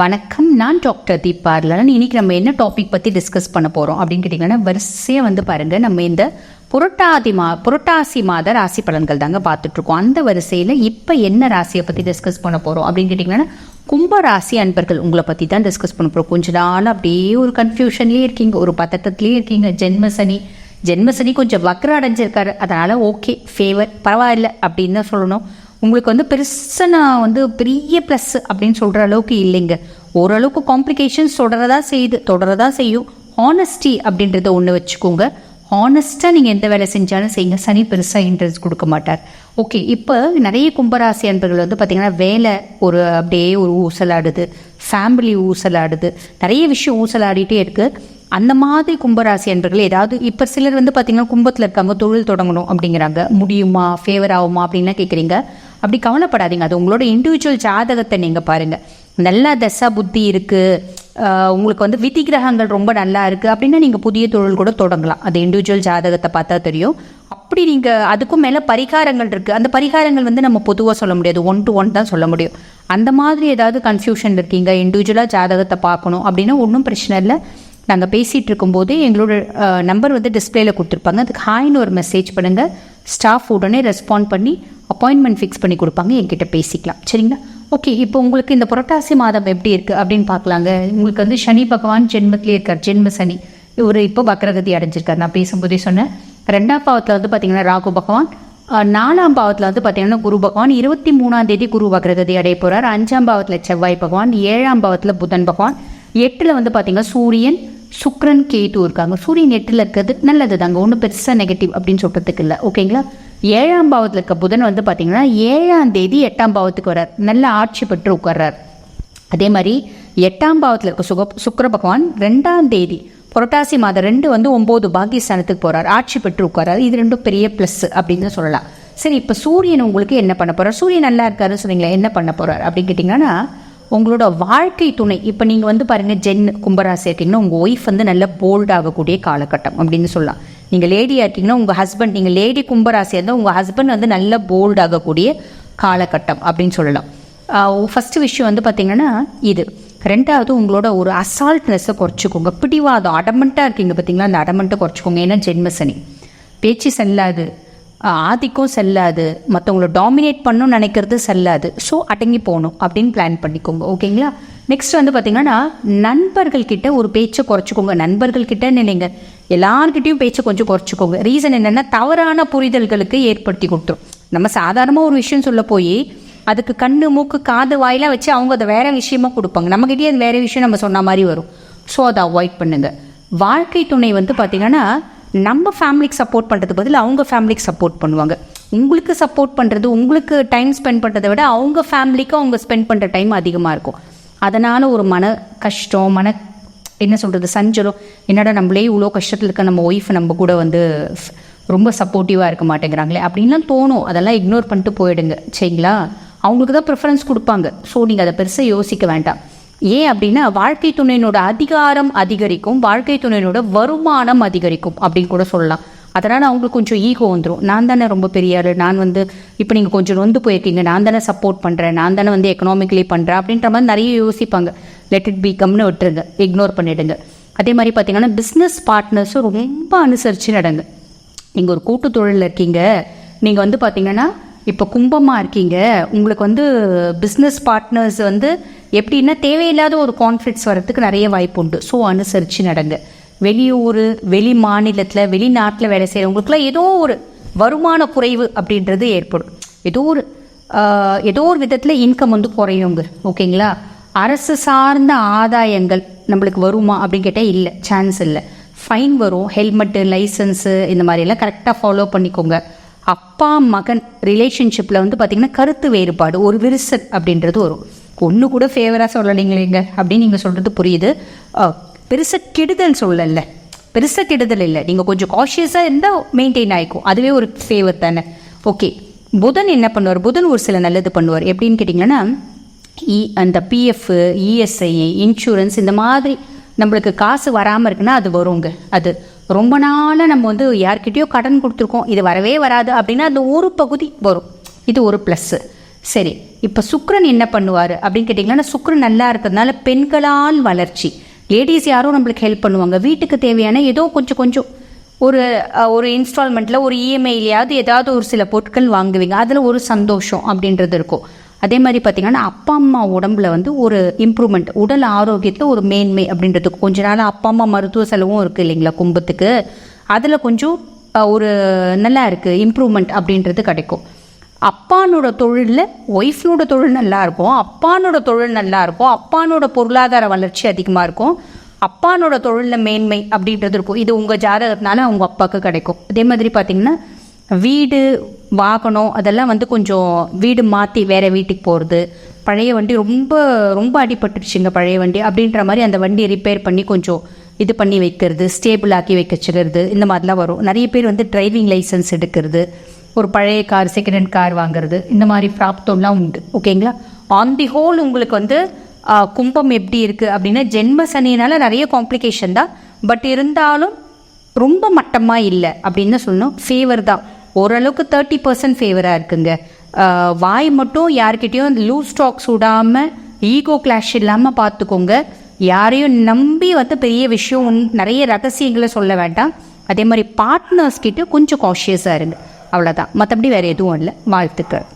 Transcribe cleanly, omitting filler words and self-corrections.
வணக்கம், நான் டாக்டர் தீபார்லன். இன்னைக்கு நம்ம என்ன டாபிக் பற்றி டிஸ்கஸ் பண்ண போகிறோம் அப்படின்னு கேட்டிங்கன்னா, வரிசையாக வந்து பாருங்கள், நம்ம இந்த புரட்டாசி மாத ராசி பலன்கள் தாங்க பார்த்துட்ருக்கோம். அந்த வரிசையில் இப்போ என்ன ராசியை பற்றி டிஸ்கஸ் பண்ண போகிறோம் அப்படின்னு கேட்டிங்கன்னா, கும்ப ராசி அன்பர்கள் உங்களை பற்றி தான் டிஸ்கஸ் பண்ண போகிறோம். கொஞ்ச நாள் அப்படியே ஒரு கன்ஃபியூஷன்லேயே இருக்கீங்க, ஒரு பதட்டத்துலேயே இருக்கீங்க. ஜென்மசனி கொஞ்சம் வக்ரம் அடைஞ்சிருக்காரு, அதனால் ஓகே, ஃபேவர் பரவாயில்ல அப்படின்னு தான் சொல்லணும். உங்களுக்கு வந்து பெருசாக நான் வந்து பெரிய ப்ளஸ் அப்படின்னு சொல்கிற அளவுக்கு இல்லைங்க. ஓரளவுக்கு காம்ப்ளிகேஷன்ஸ் தொடரதா செய்யும். ஹானஸ்டி அப்படின்றத ஒன்று வச்சுக்கோங்க. ஹானஸ்ட்டாக நீங்கள் எந்த வேலை செஞ்சாலும் செய்யுங்க. சனி பெருசாக இன்ட்ரெஸ்ட் கொடுக்க மாட்டார். ஓகே, இப்போ நிறைய கும்பராசி அன்பர்கள் வந்து பார்த்திங்கன்னா, வேலை அப்படியே ஒரு ஊசலாடுது, ஃபேமிலி ஊசலாடுது, நிறைய விஷயம் ஊசலாடிட்டே இருக்குது. அந்த மாதிரி கும்பராசி அன்பர்கள் ஏதாவது இப்போ சிலர் வந்து பார்த்திங்கன்னா கும்பத்தில் இருக்காங்க, தொழில் தொடங்கணும் அப்படிங்கிறாங்க. முடியுமா, ஃபேவர் ஆகுமா அப்படின்லாம் கேட்குறீங்க. அப்படி கவலைப்படாதீங்க. அது உங்களோட இண்டிவிஜுவல் ஜாதகத்தை நீங்கள் பாருங்கள். நல்லா தசா புத்தி இருக்குது, உங்களுக்கு வந்து விதி கிரகங்கள் ரொம்ப நல்லா இருக்குது அப்படின்னா நீங்கள் புதிய தொழில் கூட தொடங்கலாம். அது இண்டிவிஜுவல் ஜாதகத்தை பார்த்தா தெரியும். அப்படி நீங்கள் அதுக்கும் மேலே பரிகாரங்கள் இருக்குது. அந்த பரிகாரங்கள் வந்து நம்ம பொதுவாக சொல்ல முடியாது, 1 to 1 தான் சொல்ல முடியும். அந்த மாதிரி ஏதாவது கன்ஃபியூஷன் இருக்கீங்க, இண்டிவிஜுவலாக ஜாதகத்தை பார்க்கணும் அப்படின்னா ஒன்றும் பிரச்சனை இல்லை. நாங்கள் பேசிகிட்டு இருக்கும்போதே எங்களோட நம்பர் வந்து டிஸ்பிளேல கொடுத்துருப்பாங்க. அதுக்கு ஹாய்னு ஒரு மெசேஜ் பண்ணுங்கள். ஸ்டாஃப் உடனே ரெஸ்பாண்ட் பண்ணி அப்பாயின்மெண்ட் ஃபிக்ஸ் பண்ணி கொடுப்பாங்க, என்கிட்ட பேசிக்கலாம். சரிங்களா? ஓகே, இப்போ உங்களுக்கு இந்த புரட்டாசி மாதம் எப்படி இருக்குது அப்படின்னு பார்க்கலாங்க. உங்களுக்கு வந்து சனி பகவான் ஜென்மத்திலே இருக்கார், ஜென்ம சனி. இவர் இப்போ வக்ரகதி அடைஞ்சிருக்கார். நான் பேசும்போதே சொன்னேன். 2ஆம் பாவத்தில் வந்து பார்த்திங்கன்னா ராகு பகவான், 4ஆம் பாவத்தில் வந்து பார்த்திங்கன்னா குரு பகவான். 23ஆம் தேதி குரு வக்ரகதி அடைய போகிறார். 5ஆம் பாவத்தில் செவ்வாய் பகவான், 7ஆம் பாவத்தில் புதன் பகவான், 8ல் வந்து பார்த்திங்கன்னா சூரியன், சுக்ரன், கேது இருக்காங்க. சூரியன் 8ல் இருக்கிறது நல்லது தாங்க, ஒன்றும் பெருசாக நெகட்டிவ் அப்படின்னு சொல்கிறதுக்கு இல்லை. ஓகேங்களா? 7ஆம் பாவத்தில் இருக்க புதன் வந்து பார்த்திங்கன்னா 7ஆம் தேதி 8ஆம் பாவத்துக்கு வர்றார், நல்ல ஆட்சி பெற்று உட்கார்றார். அதே மாதிரி 8ஆம் பாவத்தில் இருக்க சுக்கிர பகவான் 2ஆம் தேதி புரட்டாசி மாதம் 2 வந்து 9 பாகிஸ்தானத்துக்கு போகிறார், ஆட்சி பெற்று உட்கார்றாரு. இது ரெண்டும் பெரிய ப்ளஸ் அப்படின்னு சொல்லலாம். சரி, இப்போ சூரியன் உங்களுக்கு என்ன பண்ண போகிறார்? சூரியன் நல்லா இருக்காரு சொன்னீங்களா, என்ன பண்ண போகிறார் அப்படின்னு கேட்டிங்கன்னா, உங்களோட வாழ்க்கை துணை, இப்போ நீங்கள் வந்து பாருங்கள், கும்பராசி இருக்கீங்கன்னா உங்கள் ஒய்ஃப் வந்து நல்ல போல்ட் ஆகக்கூடிய காலகட்டம் அப்படின்னு சொல்லலாம். நீங்கள் லேடியாக இருக்கீங்கன்னா உங்கள் ஹஸ்பண்ட், நீங்கள் லேடி கும்பராசியாக இருந்தால் உங்கள் ஹஸ்பண்ட் வந்து நல்ல போல்ட் ஆகக்கூடிய காலகட்டம் அப்படின்னு சொல்லலாம். ஃபஸ்ட்டு விஷயம் வந்து பார்த்திங்கன்னா இது. 2வது, உங்களோட ஒரு அசால்ட்னஸை குறைச்சிக்கோங்க. பிடிவாதம், அடமெண்ட்டாக இருக்கீங்க பார்த்தீங்களா, அந்த அடமெண்ட்டை குறைச்சிக்கோங்க. ஏன்னா ஜென்மசனி, பேச்சு செல்லாது, ஆதிக்கம் செல்லாது, மற்றவங்கள டாமினேட் பண்ணணும்னு நினைக்கிறது செல்லாது. ஸோ அடங்கி போகணும் அப்படின்னு பிளான் பண்ணிக்கோங்க. ஓகேங்களா? நெக்ஸ்ட் வந்து பார்த்திங்கன்னா, நண்பர்கள்கிட்ட ஒரு பேச்சை குறைச்சிக்கோங்க. நண்பர்கள்கிட்ட நினைங்க, எல்லார்கிட்டையும் பேச்சை கொஞ்சம் குறைச்சிக்கோங்க. ரீசன் என்னென்னா, தவறான புரிதல்களுக்கு ஏற்படுத்தி கொடுத்துரும். நம்ம சாதாரணமாக ஒரு விஷயம் சொல்ல போய் அதுக்கு கண்ணு, மூக்கு, காது, வாயிலாம் வச்சு அவங்க அதை வேறு விஷயமா கொடுப்பாங்க. நம்மகிட்டே அது வேறு விஷயம் நம்ம சொன்ன மாதிரி வரும். ஸோ அதை அவாய்ட் பண்ணுங்க. வாழ்க்கை துணை வந்து பார்த்திங்கன்னா, நம்ம ஃபேமிலிக்கு சப்போர்ட் பண்ணுறது பதில் அவங்க ஃபேமிலிக்கு சப்போர்ட் பண்ணுவாங்க. உங்களுக்கு சப்போர்ட் பண்ணுறது, உங்களுக்கு டைம் ஸ்பெண்ட் பண்ணுறதை விட அவங்க ஃபேமிலிக்கு அவங்க ஸ்பெண்ட் பண்ணுற டைம் அதிகமாக இருக்கும். அதனால் ஒரு மன கஷ்டம், என்ன சொல்கிறது, சஞ்சலம், என்னடா நம்மளே இவ்வளோ கஷ்டத்தில் இருக்க நம்ம ஒய்ஃப் நம்ம கூட வந்து ரொம்ப சப்போர்ட்டிவாக இருக்க மாட்டேங்கிறாங்களே அப்படின்லாம் தோணும். அதெல்லாம் இக்னோர் பண்ணிட்டு போயிடுங்க. சரிங்களா? அவங்களுக்கு தான் ப்ரிஃபரன்ஸ் கொடுப்பாங்க. ஸோ நீங்கள் அதை பெருசாக யோசிக்க வேண்டாம். ஏன் அப்படின்னா, வாழ்க்கை துணையினோட அதிகாரம் அதிகரிக்கும், வாழ்க்கை துணையினோட வருமானம் அதிகரிக்கும் அப்படின்னு கூட சொல்லலாம். அதனால் அவங்களுக்கு கொஞ்சம் ஈகோ வந்துடும். நான் தானே ரொம்ப பெரிய ஆள், நான் வந்து இப்போ நீங்கள் கொஞ்சம் நொந்து போயிருக்கீங்க, நான் தானே சப்போர்ட் பண்ணுறேன், நான் தானே வந்து எக்கனாமிக்கலி பண்ணுறேன் அப்படின்ற மாதிரி நிறைய யோசிப்பாங்க. லெட் இட் பி கம்னு விட்டுருங்க, இக்னோர் பண்ணிவிடுங்க. அதே மாதிரி பார்த்தீங்கன்னா, பிஸ்னஸ் பார்ட்னர்ஸும் ரொம்ப அனுசரித்து நடங்க. நீங்கள் ஒரு கூட்டு தொழிலில் இருக்கீங்க, நீங்கள் வந்து பார்த்தீங்கன்னா இப்போ கும்பமாக இருக்கீங்க, உங்களுக்கு வந்து பிஸ்னஸ் பார்ட்னர்ஸ் வந்து எப்படின்னா தேவையில்லாத ஒரு கான்ஃப்ளிக்ட்ஸ் வரதுக்கு நிறைய வாய்ப்பு உண்டு. ஸோ அனுசரித்து நடங்க. வெளியூர், வெளி மாநிலத்தில், வெளிநாட்டில் வேலை செய்கிறவங்களுக்குலாம் ஏதோ ஒரு வருமான குறைவு அப்படின்றது ஏற்படும். ஏதோ ஒரு விதத்தில் இன்கம் வந்து குறையுங்க. ஓகேங்களா? அரசு சார்ந்த ஆதாயங்கள் நம்மளுக்கு வருமா அப்படின்னு கேட்டால் இல்லை, சான்ஸ் இல்லை. ஃபைன் வரும். ஹெல்மெட்டு, லைசன்ஸு, இந்த மாதிரிலாம் கரெக்டாக ஃபாலோ பண்ணிக்கோங்க. அப்பா மகன் ரிலேஷன்ஷிப்பில் வந்து பார்த்திங்கன்னா கருத்து வேறுபாடு, ஒரு விரிசல் அப்படின்றது வரும். ஒன்று கூட ஃபேவராக சொல்லலைங்களேங்க அப்படின்னு நீங்கள் சொல்கிறது புரியுது. பெருசாக கெடுதல் சொல்லலை, பெருசாக கெடுதல் இல்லை. நீங்கள் கொஞ்சம் காஷியஸாக இருந்தால் மெயின்டைன் ஆகிக்கும், அதுவே ஒரு ஃபேவர் தானே. ஓகே, புதன் என்ன பண்ணுவார்? புதன் ஒரு சில நல்லது பண்ணுவார். எப்படின்னு கேட்டிங்கன்னா, அந்த பிஎஃப், இஎஸ்ஐ, இன்சூரன்ஸ், இந்த மாதிரி நம்மளுக்கு காசு வராமல் இருக்குன்னா அது வருங்க. அது ரொம்ப நாளாக நம்ம வந்து யார்கிட்டயோ கடன் கொடுத்துருக்கோம், இது வரவே வராது அப்படின்னா அந்த ஒரு பகுதி வரும். இது ஒரு ப்ளஸ்ஸு. சரி, இப்போ சுக்கிரன் என்ன பண்ணுவார் அப்படின்னு கேட்டிங்கன்னா, சுக்கிரன் நல்லா இருக்கிறதுனால பெண்களால் வளர்ச்சி, லேடிஸ் யாரும் நம்மளுக்கு ஹெல்ப் பண்ணுவாங்க. வீட்டுக்கு தேவையான ஏதோ கொஞ்சம் கொஞ்சம் ஒரு இன்ஸ்டால்மெண்ட்டில் ஒரு இஎம்ஐலையாவது ஏதாவது ஒரு சில பொருட்கள் வாங்குவீங்க, அதில் ஒரு சந்தோஷம் அப்படின்றது இருக்கும். அதே மாதிரி பார்த்திங்கன்னா அப்பா அம்மா உடம்புல வந்து ஒரு இம்ப்ரூவ்மெண்ட், உடல் ஆரோக்கியத்தில் ஒரு மேன்மை அப்படின்றதுக்கு கொஞ்ச நாள் அப்பா அம்மா மருத்துவ செலவும் இருக்குது இல்லைங்களா கும்பத்துக்கு, அதில் கொஞ்சம் ஒரு நல்லா இருக்குது இம்ப்ரூவ்மெண்ட் அப்படின்றது கிடைக்கும். அப்பானோட தொழிலில் ஒய்ஃப்னோட தொழில் நல்லா இருக்கும், அப்பானோட தொழில் நல்லா இருக்கும், அப்பானோட பொருளாதார வளர்ச்சி அதிகமாக இருக்கும், அப்பானோட தொழிலில் மேன்மை அப்படின்றது இருக்கும். இது உங்கள் ஜாதகத்தினால உங்கள் அப்பாவுக்கு கிடைக்கும். அதே மாதிரி பார்த்திங்கன்னா வீடு வாகனம் அதெல்லாம் வந்து கொஞ்சம் வீடு மாற்றி வேறு வீட்டுக்கு போகிறது, பழைய வண்டி ரொம்ப ரொம்ப அடிபட்டுருச்சுங்க பழைய வண்டி அப்படின்ற மாதிரி அந்த வண்டியை ரிப்பேர் பண்ணி கொஞ்சம் இது பண்ணி வைக்கிறது, ஸ்டேபிள் ஆக்கி வச்சுக்கிறது, இந்த மாதிரிலாம் வரும். நிறைய பேர் வந்து டிரைவிங் லைசன்ஸ் எடுக்கிறது, ஒரு பழைய கார் செகண்ட் ஹேண்ட் கார் வாங்குறது, இந்த மாதிரி பிராப்தம்லாம் உண்டு. ஓகேங்களா? ஆன் தி ஹோல் உங்களுக்கு வந்து கும்பம் எப்படி இருக்குது அப்படின்னா, ஜென்ம சனியினால நிறைய காம்ப்ளிகேஷன் தான், பட் இருந்தாலும் ரொம்ப மட்டமாக இல்லை அப்படின்னு சொல்லணும். ஃபேவர் தான், ஓரளவுக்கு 30% ஃபேவராக இருக்குங்க. வாய் மட்டும் யார்கிட்டையும் லூஸ் ஸ்டாக்ஸ் விடாமல், ஈகோ கிளாஷ் இல்லாமல் பார்த்துக்கோங்க. யாரையும் நம்பி வந்து பெரிய விஷயம் நிறைய ரகசியங்களை சொல்ல வேண்டாம். அதே மாதிரி பார்ட்னர்ஸ் கிட்ட கொஞ்சம் காஷியஸாக இருங்க, அவ்வளோதான். மற்றபடி வேறு எதுவும் இல்லை. வாழ்த்துக்கள்.